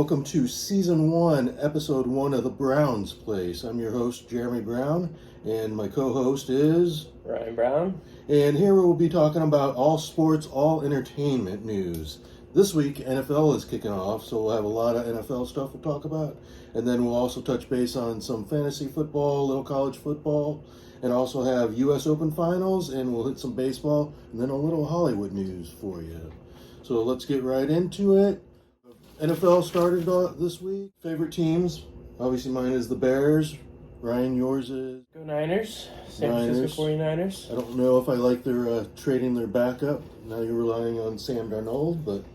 Welcome to Season 1, Episode 1 of The Browns Place. I'm your host, Jeremy Brown, and my co-host is... Ryan Brown. And here we'll be talking about all sports, all entertainment news. This week, NFL is kicking off, so we'll have a lot of NFL stuff we'll talk about. And then we'll also touch base on some fantasy football, little college football, and also have U.S. Open finals, and we'll hit some baseball, and then a little Hollywood news for you. So let's get right into it. NFL started this week. Favorite teams? Obviously mine is the Bears. Ryan, yours is? Go Niners. San Francisco 49ers. I don't know if I like their trading their backup. Now you're relying on Sam Darnold, but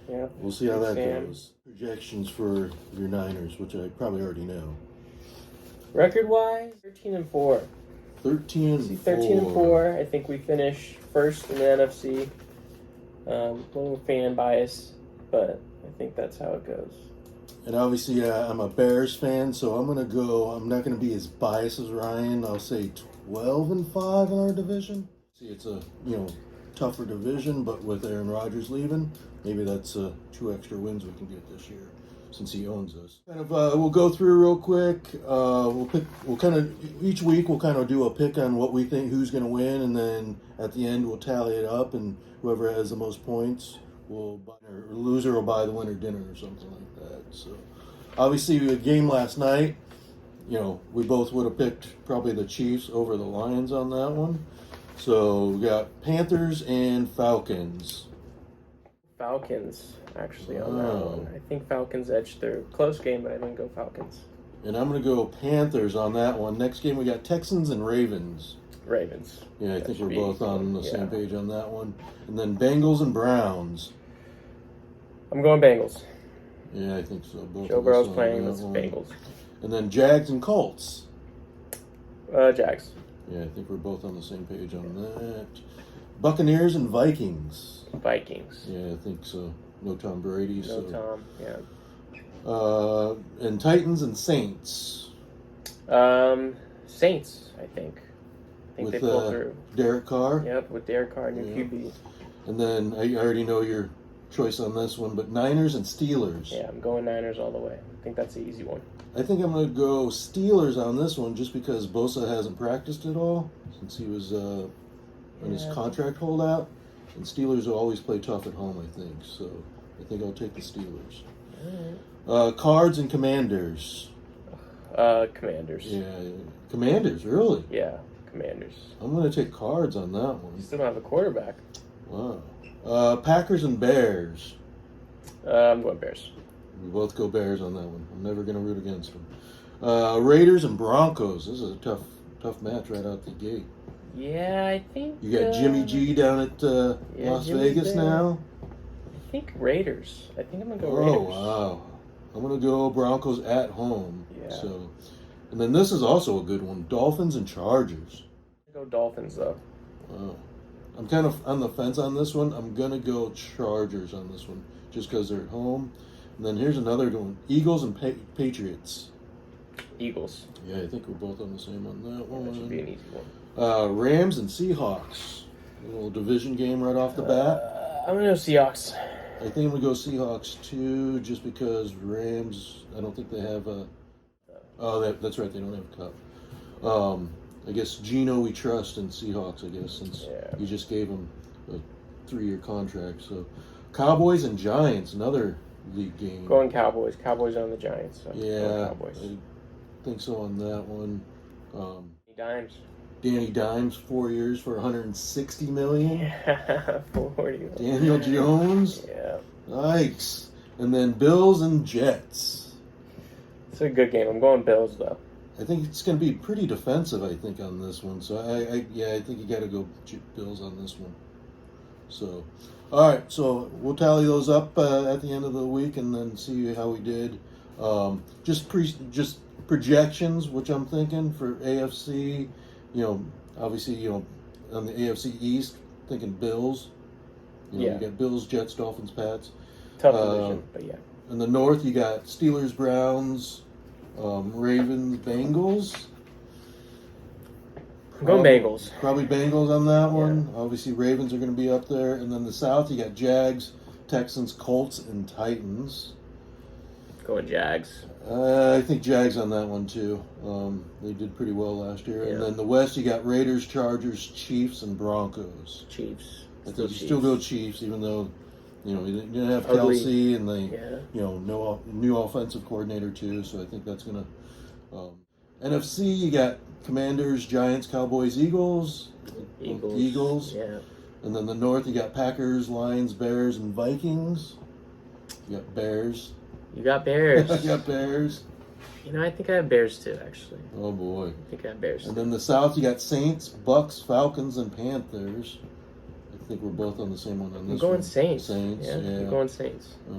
yeah, we'll see how that goes. Projections for your Niners, which I probably already know. Record-wise, 13-4. 13-4. 13-4. I think we finish first in the NFC. A little fan bias, but I think that's how it goes. And obviously, I'm a Bears fan, so I'm not going to be as biased as Ryan. I'll say 12-5 in our division. See, it's a, tougher division, but with Aaron Rodgers leaving, maybe that's 2 extra wins we can get this year since he owns us. We'll go through real quick. Each week we'll kind of do a pick on what we think who's going to win, and then at the end we'll tally it up, and whoever has the most points will buy, or loser will buy the winner dinner or something like that. So, obviously, the game last night, we both would have picked probably the Chiefs over the Lions on that one. So, we got Panthers and Falcons. Falcons, actually, on that one. I think Falcons edged their close game, but I didn't go Falcons. And I'm going to go Panthers on that one. Next game, we got Texans and Ravens. Ravens. Yeah, I think we're both on the same page on that one. And then Bengals and Browns. I'm going Bengals. Yeah, I think so. Both Joe Burrow's playing, that's Bengals. And then Jags and Colts. Jags. Yeah, I think we're both on the same page on that. Buccaneers and Vikings. Vikings. Yeah, I think so. No Tom Brady. No Tom, yeah. And Titans and Saints. Saints, I think. With, they pulled through. Derek Carr. Yep, with Derek Carr, new QB. And then I already know your choice on this one, but Niners and Steelers. Yeah, I'm going Niners all the way. I think that's the easy one. I think I'm going to go Steelers on this one just because Bosa hasn't practiced at all since he was in his contract holdout. And Steelers will always play tough at home, I think. So I think I'll take the Steelers. All right. Cards and Commanders. Commanders. Yeah, Commanders, really? Yeah, Commanders. I'm going to take Cards on that one. You still don't have a quarterback. Wow. Packers and Bears. I'm going Bears. We both go Bears on that one. I'm never going to root against them. Raiders and Broncos. This is a tough match right out the gate. Yeah, I think... You got Jimmy G down at Las Vegas now? I think Raiders. I think I'm going to go Raiders. Oh, wow. I'm going to go Broncos at home. Yeah. So, and then this is also a good one. Dolphins and Chargers. Go Dolphins, though. Wow. I'm kind of on the fence on this one. I'm going to go Chargers on this one just because they're at home. And then here's another one. Eagles and Patriots. Eagles. Yeah, I think we're both on the same on that one. That should be an easy one. Rams and Seahawks. A little division game right off the bat. I'm going to go Seahawks. I think I'm going to go Seahawks too, just because Rams, I don't think they have a... Oh, that's right, they don't have a cup. I guess Geno we trust in Seahawks, I guess, since you just gave him a 3-year contract. So, Cowboys and Giants, another league game. Going Cowboys. Cowboys on the Giants. So Cowboys. I think so on that one. Danny Dimes, 4 years for $160 million. Yeah, 40. Daniel Jones. Yeah. Yikes. And then Bills and Jets. It's a good game. I'm going Bills, though. I think it's going to be pretty defensive, I think, on this one. So, I think you got to go Bills on this one. So, all right. So, we'll tally those up at the end of the week and then see how we did. Just projections, which I'm thinking for AFC. Obviously, on the AFC East, thinking Bills. You got Bills, Jets, Dolphins, Pats. Tough division, but yeah. In the North, you got Steelers, Browns, Ravens, Bengals. I'm going Bengals. Probably Bengals on that one. Obviously, Ravens are going to be up there. And then the South, you got Jags, Texans, Colts, and Titans. Going Jags. I think Jags on that one too. They did pretty well last year. Yeah. And then the West, you got Raiders, Chargers, Chiefs, and Broncos. Chiefs. I think you still go Chiefs, even though you didn't have Ugly. Kelsey, and they Yeah. no new offensive coordinator too. So I think that's gonna. NFC, you got Commanders, Giants, Cowboys, Eagles. Eagles. Yeah. And then the North, you got Packers, Lions, Bears, and Vikings. You got Bears. You got Bears. I got Bears. I think I have Bears too, actually. Oh boy. I think I have Bears. And then the South, you got Saints, Bucks, Falcons, and Panthers. I think we're both on the same one on this. I'm going one. Saints. Saints. Yeah. I'm going Saints. I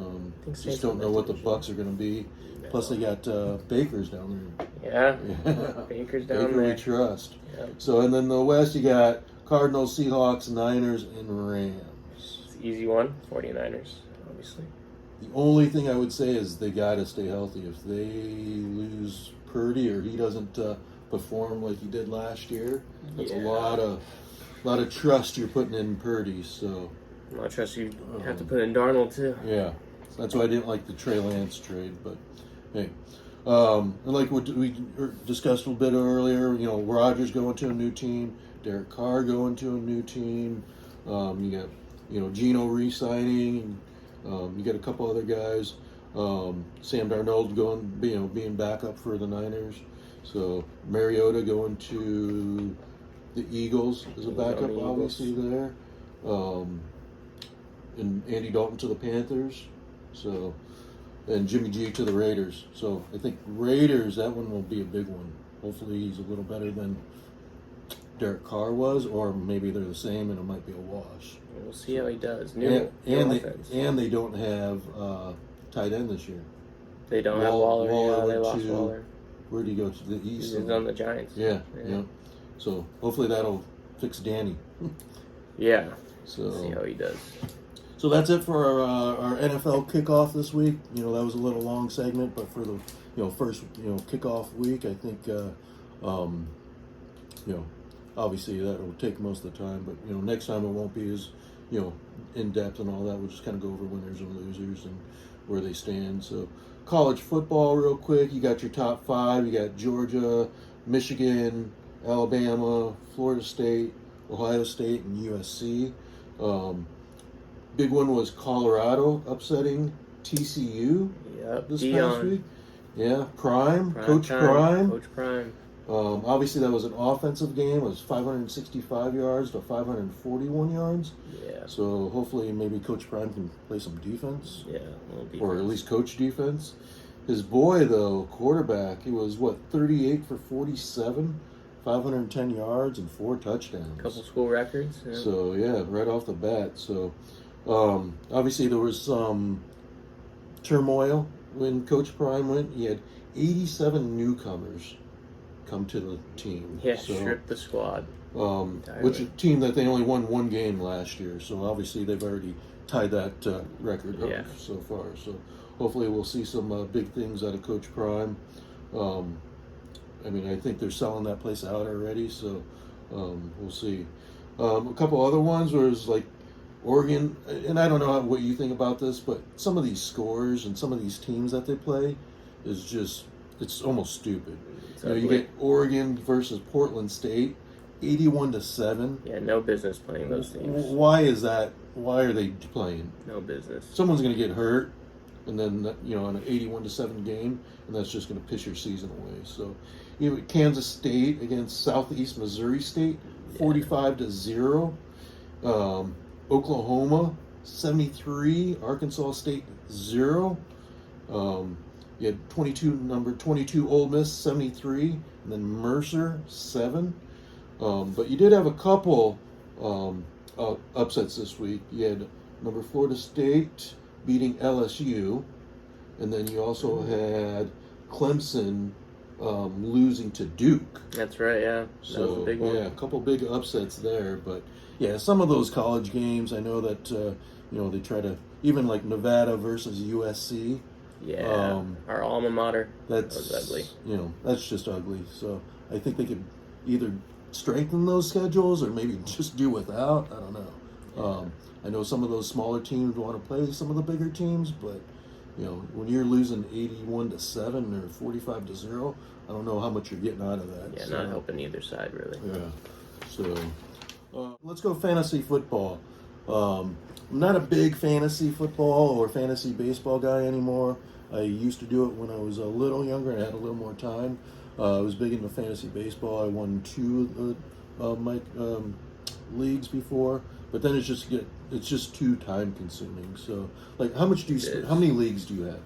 Saints just don't know what the Bucks are going to be. No. Plus, they got Bakers down there. Yeah. Baker's down Baker there. we trust. Yeah. So, and then the West, you got Cardinals, Seahawks, Niners, and Rams. It's an easy one. 49ers, obviously. The only thing I would say is they got to stay healthy. If they lose Purdy or he doesn't perform like he did last year, that's a lot of trust you're putting in Purdy. So A lot of trust you have to put in Darnold too. yeah, that's why I didn't like the Trey Lance trade. But hey, and like what we discussed a little bit earlier, Rodgers going to a new team, Derek Carr going to a new team. You got Geno re-signing. You got a couple other guys. Sam Darnold being backup for the Niners. So Mariota going to the Eagles as a backup, obviously there. And Andy Dalton to the Panthers. So, and Jimmy G to the Raiders. So I think Raiders, that one will be a big one. Hopefully he's a little better than Derek Carr was, or maybe they're the same and it might be a wash. We'll see how he does. And they don't have tight end this year. They don't have Waller. Yeah, they lost to, Waller. Where did he go to the East? He's on the Giants. Yeah. So hopefully that'll fix Danny. Yeah. So we'll see how he does. So that's it for our NFL kickoff this week. That was a little long segment, but for the first kickoff week, I think obviously that will take most of the time. But next time it won't be as in depth and all that. We'll just kind of go over winners and losers and where they stand. So college football, real quick. You got your top 5. You got Georgia, Michigan, Alabama, Florida State, Ohio State, and USC. Big one was Colorado upsetting TCU this past week. Yeah, Coach Prime. Obviously, that was an offensive game. It was 565 yards to 541 yards. Yeah. So hopefully, maybe Coach Prime can play some defense. Yeah, a little defense. Or at least coach defense. His boy, though, quarterback, he was 38 for 47, 510 yards and 4 touchdowns. Couple school records. Yeah. So yeah, right off the bat. So obviously there was some turmoil when Coach Prime went. He had 87 newcomers come to the team. Yeah, stripped the squad. Which is a team that they only won 1 game last year. So obviously they've already tied that record up so far. So hopefully we'll see some big things out of Coach Prime. I think they're selling that place out already, so we'll see. A couple other ones was like Oregon, and I don't know what you think about this, but some of these scores and some of these teams that they play is just, it's almost stupid. You get Oregon versus Portland State, 81-7. Yeah, no business playing those teams. Why is that? Why are they playing? No business. Someone's going to get hurt, and then on an 81-7 game, and that's just going to piss your season away. So, Kansas State against Southeast Missouri State, 45-0. Oklahoma 73, Arkansas State 0. You had number 22 Ole Miss 73, and then Mercer 7. But you did have a couple upsets this week. You had number Florida State beating LSU, and then you also had Clemson losing to Duke. That's right, yeah. That was a big one. Yeah, a couple big upsets there. But yeah, some of those college games, I know that they try to, even like Nevada versus USC. Yeah, our alma mater. That was ugly. That's just ugly. So I think they could either strengthen those schedules or maybe just do without. I don't know. I know some of those smaller teams want to play some of the bigger teams, but when you're losing 81-7 or 45-0, I don't know how much you're getting out of that. Yeah, not helping either side really. Yeah. So let's go fantasy football. I'm not a big fantasy football or fantasy baseball guy anymore. I used to do it when I was a little younger and had a little more time. I was big into fantasy baseball. I won 2 of my leagues before, but then it's just too time consuming. So, like, how many leagues do you have?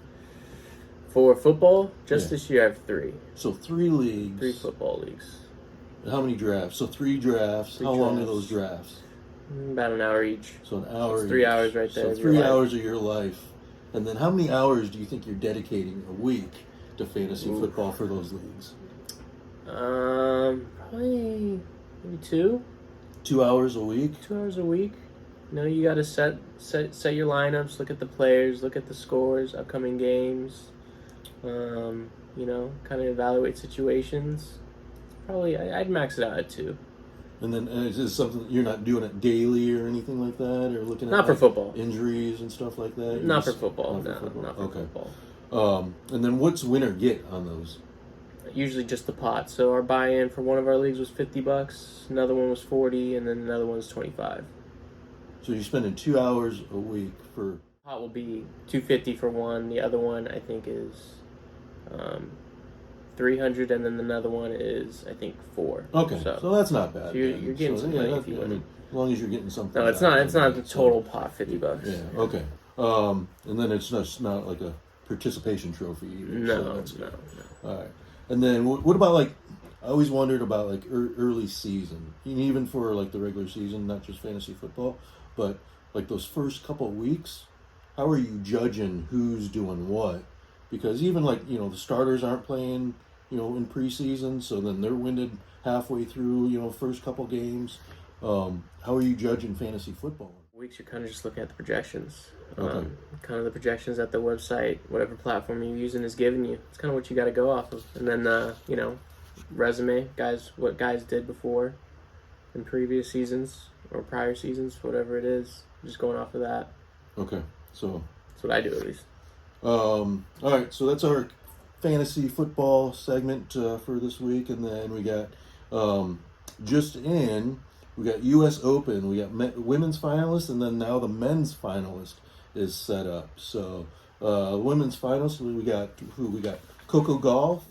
For football, this year I have 3. So 3 leagues. 3 football leagues. And how many drafts? So 3 drafts. How long are those drafts? About an hour each. So an hour. That's 3 hours right there. So 3 hours of your life. And then how many hours do you think you're dedicating a week to fantasy football for those leagues? Probably maybe 2. 2 hours a week? 2 hours a week. You got to set your lineups, look at the players, look at the scores, upcoming games. Kind of evaluate situations. Probably, I'd max it out at 2. And then is this something you're not doing it daily or anything like that, or looking at not for football injuries and stuff like that? Not for football. Not for football. And then what's winner get on those? Usually just the pot. So our buy-in for one of our leagues was $50, another one was $40, and then another one was $25. So you're spending 2 hours a week for. Pot will be $250 for one. The other one I think is $300, and then another one is I think $400. Okay, so that's not bad. So you're getting some money if you win. As long as you're getting something. No, it's not. It's not the total pot, $50. Yeah. Okay. And then it's not like a participation trophy either. No. All right. And then what about, like, I always wondered about, like, early season, even for, like, the regular season, not just fantasy football, but like those first couple of weeks. How are you judging who's doing what? Because even, like, the starters aren't playing, in preseason, so then they're winded halfway through, first couple games. How are you judging fantasy football? Weeks, you're kind of just looking at the projections. Okay. Kind of the projections that the website, whatever platform you're using, is giving you. It's kind of what you got to go off of. And then, resume, what guys did before in previous seasons or prior seasons, whatever it is. Just going off of that. Okay, so that's what I do, at least. All right, so that's our fantasy football segment for this week, and then we got we got U.S. Open, we got women's finalists, and then now the men's finalist is set up. So women's finalists, we got Coco Gauff,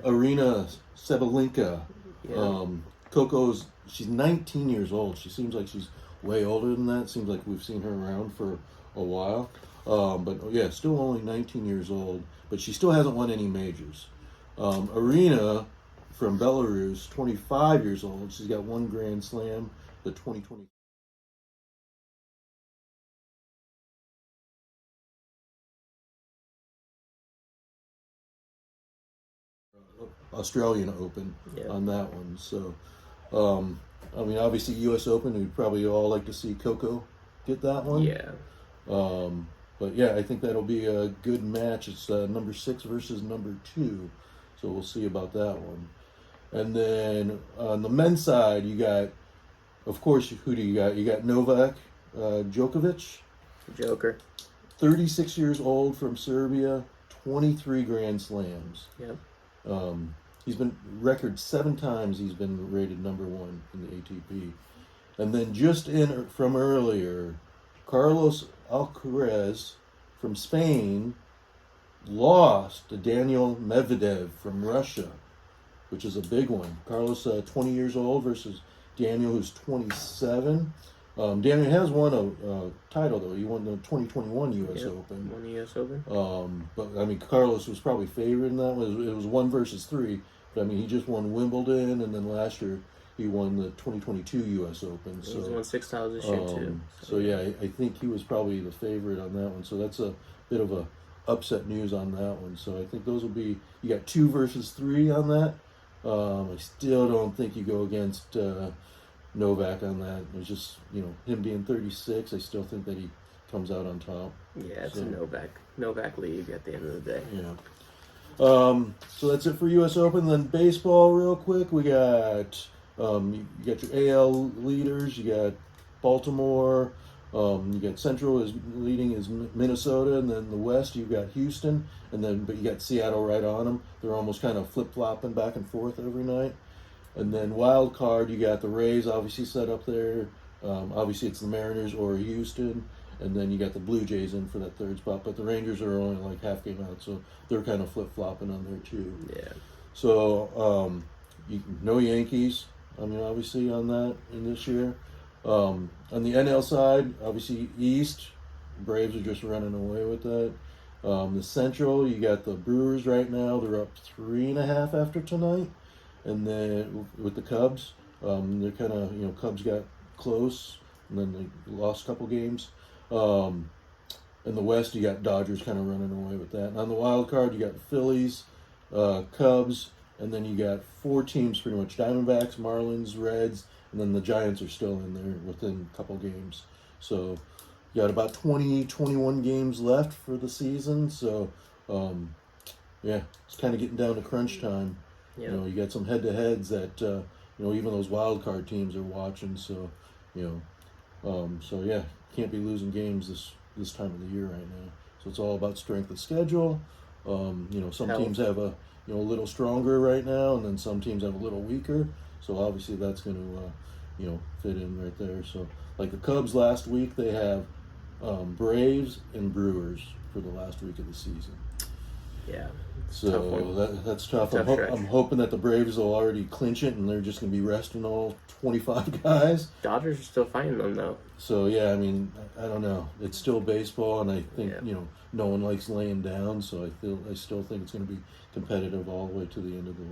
Arena Sabalenka. Yeah. She's 19 years old. She seems like she's way older than that. Seems like we've seen her around for a while. But yeah, still only 19 years old, but she still hasn't won any majors. Arena from Belarus, 25 years old. She's got 1 Grand Slam, the 2020 Australian Open on that one. So, obviously U.S. Open, we'd probably all like to see Coco get that one. Yeah. But yeah, I think that'll be a good match. It's number 6 versus number 2, so we'll see about that one. And then on the men's side, you got, of course, who do you got? You got Novak Djokovic, Joker, 36 years old, from Serbia, 23 Grand Slams. Yep. He's been record 7 times. He's been rated number 1 in the ATP. And then just in from earlier, Carlos Alcaraz from Spain lost to Daniel Medvedev from Russia, which is a big one. Carlos, 20 years old, versus Daniel, who's 27. Daniel has won a title, though. He won the 2021 U.S. Open. Won the U.S. Open. But, Carlos was probably favored in that one. It was 1 versus 3. But, he just won Wimbledon, and then last year he won the 2022 U.S. Open. He's won 6 titles this year, too. So, yeah, I think he was probably the favorite on that one. So that's a bit of a upset news on that one. So I think those will be, you got 2 versus 3 on that. I still don't think you go against Novak on that. It's just, him being 36, I still think that he comes out on top. Yeah, it's a Novak league at the end of the day. Yeah. So that's it for U.S. Open. Then baseball, real quick. We got you got your AL leaders. You got Baltimore, You got Central is leading is Minnesota, and then the West you've got Houston, but you got Seattle right on them. They're almost kind of flip flopping back and forth every night. And then wild card, you got the Rays obviously set up there. Obviously it's the Mariners or Houston, and then you got the Blue Jays in for that third spot. But the Rangers are only like half game out, so they're kind of flip flopping on there too. Yeah. So no Yankees. I mean, obviously on that in this year. On the NL side, obviously East, Braves are just running away with that. The Central, you got the Brewers right now. They're up 3.5 after tonight. And then with the Cubs, they're kind of, Cubs got close, and then they lost a couple games. In the West, you got Dodgers kind of running away with that. And on the wild card, you got Phillies, Cubs, and then you got 4 teams pretty much: Diamondbacks, Marlins, Reds, and then the Giants are still in there within a couple games. So you got about 20, 21 games left for the season. So, it's kind of getting down to crunch time. Yeah. You got some head-to-heads that, even those wild card teams are watching. So, can't be losing games this time of the year right now. So it's all about strength of schedule. Some teams have a little stronger right now, and then some teams have a little weaker. So obviously that's going to, fit in right there. So like the Cubs last week, they have Braves and Brewers for the last week of the season. Yeah. So that's tough. I'm hoping that the Braves will already clinch it, and they're just going to be resting all 25 guys. Dodgers are still fighting them, though. So, I mean, I don't know. It's still baseball, and I think, no one likes laying down, so I still think it's going to be competitive all the way to the end of the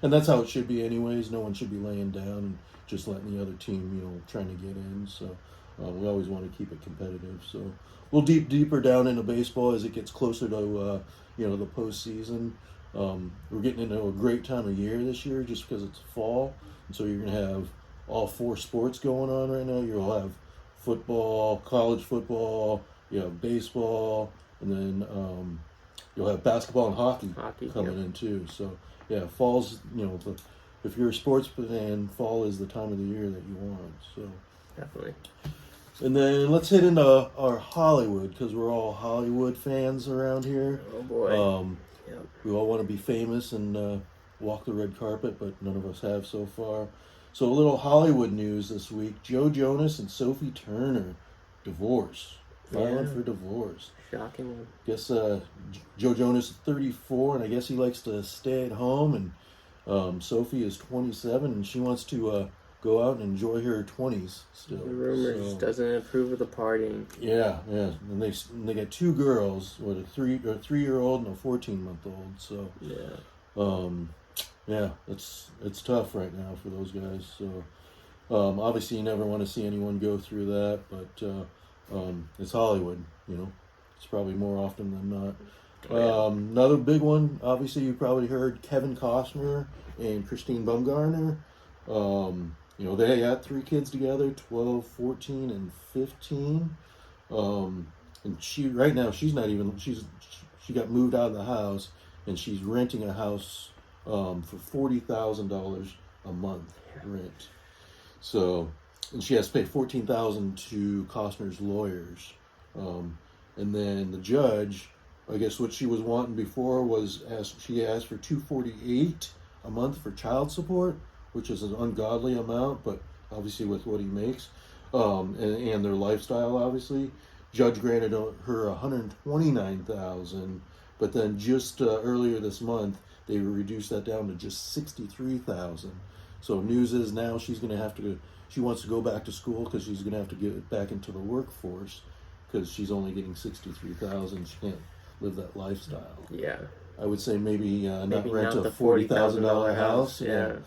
and that's how it should be anyways. No one should be laying down and just letting the other team, trying to get in. So we always want to keep it competitive. So we'll deeper down into baseball as it gets closer to, the postseason. We're getting into a great time of year this year just because it's fall. And so you're going to have all 4 sports going on right now. You'll have football, college football, you have baseball, and then you'll have basketball and hockey coming in too. So, fall's, if you're a sports fan, fall is the time of the year that you want. So definitely. And then let's hit into our Hollywood, because we're all Hollywood fans around here. Oh, boy. We all want to be famous and walk the red carpet, but none of us have so far. So a little Hollywood news this week. Joe Jonas and Sophie Turner divorce. Filing for divorce. Shocking one. Guess Joe Jonas is 34, and I guess he likes to stay at home, and Sophie is 27, and she wants to go out and enjoy her 20s still. The rumors doesn't approve of the partying. Yeah. And they got 2 girls, a 3-year-old and a 14-month-old. So it's tough right now for those guys. So obviously you never want to see anyone go through that, but it's Hollywood. It's probably more often than not. Another big one, obviously you probably heard, Kevin Costner and Christine Baumgartner. They got 3 kids together, 12, 14, and 15. And she got moved out of the house, and she's renting a house for $40,000 a month rent. So, and she has to pay $14,000 to Costner's lawyers. And then the judge, I guess what she was wanting before was she asked for $248 a month for child support, which is an ungodly amount, but obviously with what he makes, and their lifestyle, obviously. Judge granted her $129,000, but then just earlier this month, they reduced that down to just $63,000. So news is now she wants to go back to school because she's going to have to get back into the workforce because she's only getting $63,000. She can't live that lifestyle. Yeah. I would say maybe not rent a $40,000 house. Yeah.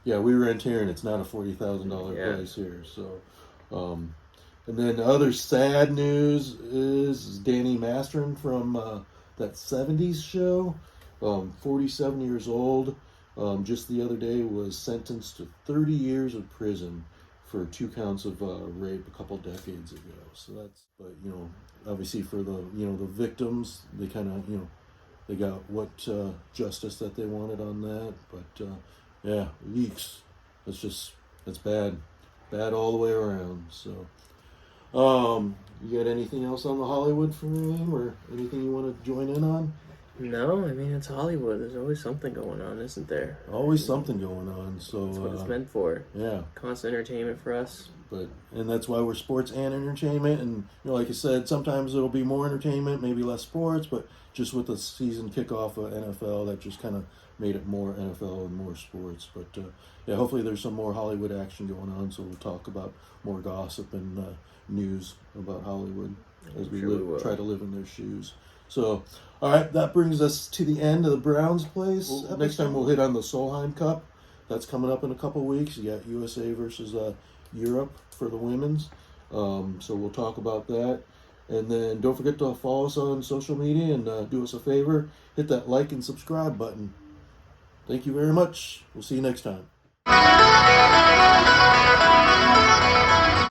We rent here, and it's not a $40,000 place here. So, and then the other sad news is Danny Masterson from that 70s show, 47 years old, just the other day was sentenced to 30 years of prison for 2 counts of rape a couple decades ago. So obviously for the victims, they kind of, they got what justice that they wanted on that. But, leaks. It's bad all the way around. So, You got anything else on the Hollywood for me, or anything you want to join in on? No, I mean, it's Hollywood. There's always something going on, isn't there? Always something going on. So That's what it's meant for. yeah. Constant entertainment for us. And that's why we're sports and entertainment. And like I said, sometimes it'll be more entertainment, maybe less sports. But just with the season kickoff of NFL, that just kind of made it more NFL and more sports. But yeah, hopefully there's some more Hollywood action going on. So we'll talk about more gossip and news about Hollywood as we try to live in their shoes. So, all right, that brings us to the end of the Browns place. Next time we'll hit on the Solheim Cup. That's coming up in a couple weeks. You got USA versus Europe for the women's. So we'll talk about that. And then don't forget to follow us on social media and do us a favor. Hit that like and subscribe button. Thank you very much. We'll see you next time.